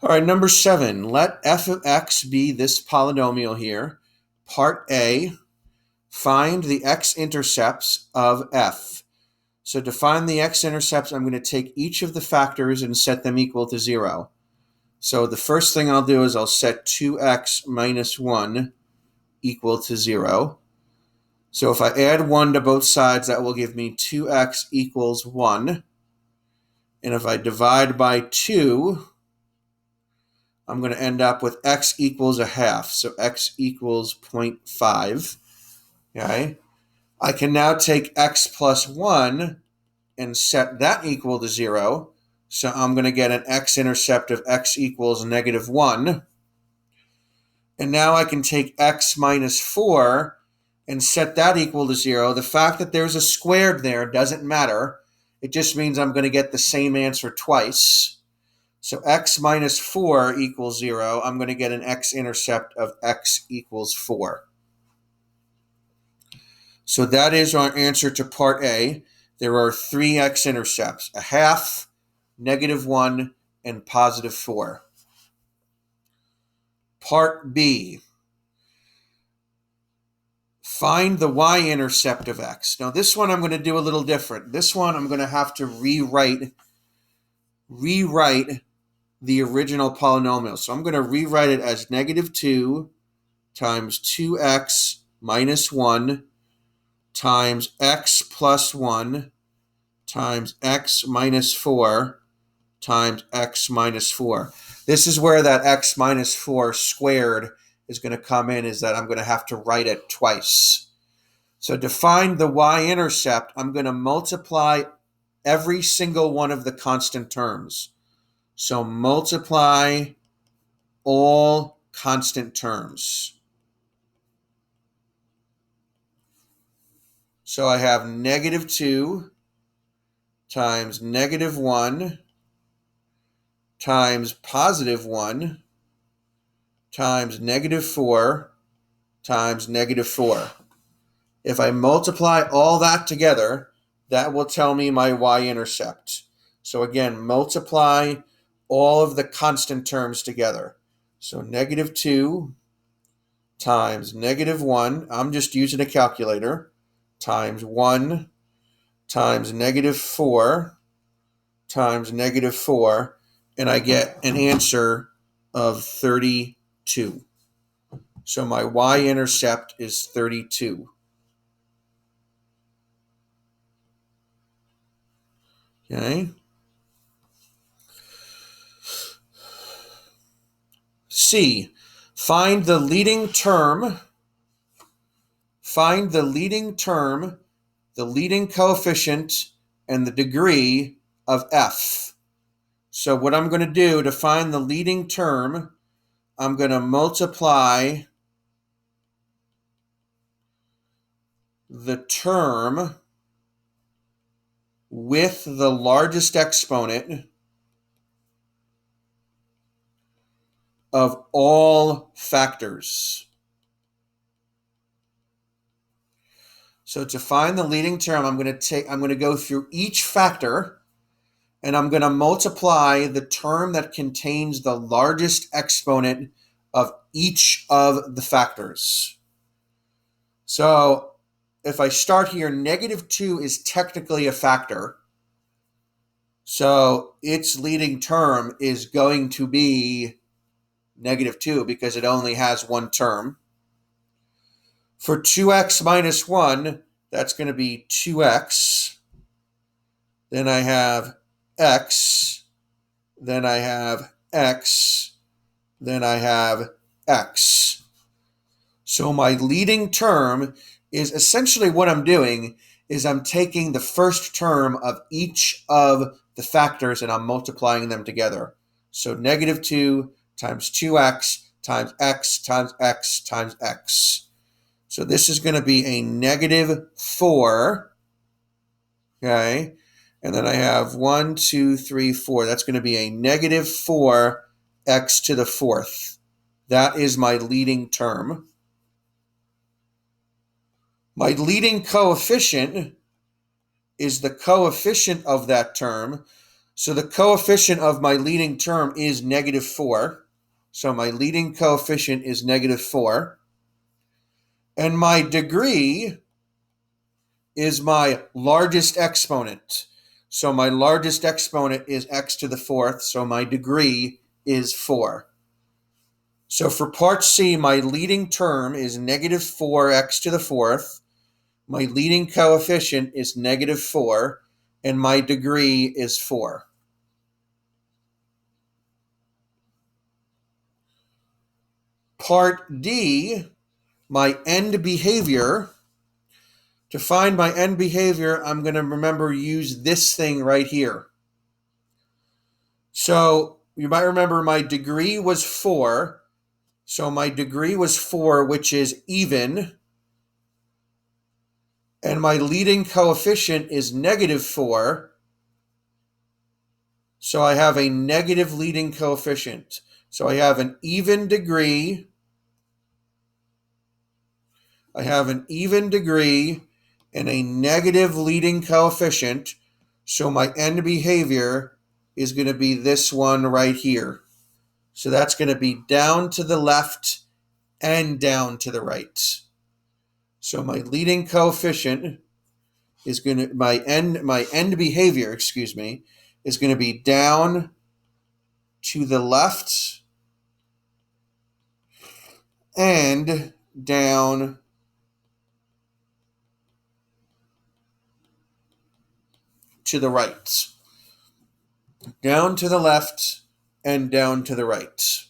All right, number 7. Let f of x be this polynomial here. Part A, find the x-intercepts of f. So to find the x-intercepts, I'm going to take each of the factors and set them equal to 0. So the first thing I'll do is I'll set 2x minus 1 equal to 0. So if I add 1 to both sides, that will give me 2x equals 1. And if I divide by 2, I'm going to end up with x equals a half. So x equals 0.5. Okay. I can now take x plus 1 and set that equal to 0. So I'm going to get an x-intercept of x equals negative 1. And now I can take x minus 4 and set that equal to 0. The fact that there's a squared there doesn't matter. It just means I'm going to get the same answer twice. So x minus 4 equals 0. I'm going to get an x-intercept of x equals 4. So that is our answer to part A. There are 3 x-intercepts, a half, negative 1, and positive 4. Part B. Find the y-intercept of x. Now this one I'm going to do a little different. This one I'm going to have to rewrite the original polynomial. So I'm going to rewrite it as negative 2 times 2x minus 1 times x plus 1 times x minus 4 times x minus 4. This is where that x minus 4 squared is going to come in, is that I'm going to have to write it twice. So to find the y-intercept, I'm going to multiply every single one of the constant terms. So multiply all constant terms. So I have negative 2 times negative 1 times positive 1 times negative 4 times negative 4. If I multiply all that together, that will tell me my y-intercept. So again, multiply all of the constant terms together. So negative 2 times negative 1, I'm just using a calculator, times 1 times negative 4 times negative 4, and I get an answer of 32. So my y-intercept is 32. Okay. C, find the leading term, the leading coefficient, and the degree of f. So what I'm going to do to find the leading term, I'm going to multiply the term with the largest exponent of all factors. So to find the leading term, I'm going to go through each factor, and I'm going to multiply the term that contains the largest exponent of each of the factors. So if I start here, negative 2 is technically a factor. So its leading term is going to be negative 2 because it only has one term. For 2x minus 1, that's going to be 2x. Then I have x. Then I have x. Then I have x. So my leading term is essentially what I'm doing is I'm taking the first term of each of the factors and I'm multiplying them together. So negative 2 times 2x times x times x times x. So this is going to be a negative 4. Okay. And then I have 1, 2, 3, 4. That's going to be a negative 4x to the 4th. That is my leading term. My leading coefficient is the coefficient of that term. So the coefficient of my leading term is negative 4. So my leading coefficient is negative 4. And my degree is my largest exponent. So my largest exponent is x to the fourth. So my degree is 4. So for part C, my leading term is negative 4x to the fourth. My leading coefficient is negative 4. And my degree is 4. Part D, my end behavior. To find my end behavior, I'm going to remember use this thing right here. So you might remember my degree was 4. So my degree was 4, which is even. And my leading coefficient is negative 4. So I have a negative leading coefficient. So I have an even degree. I have an even degree and a negative leading coefficient. So my end behavior is going to be this one right here. So that's going to be down to the left and down to the right. So my leading coefficient is going to my end behavior, is going to be down to the left and down to the right. Down to the left and down to the right.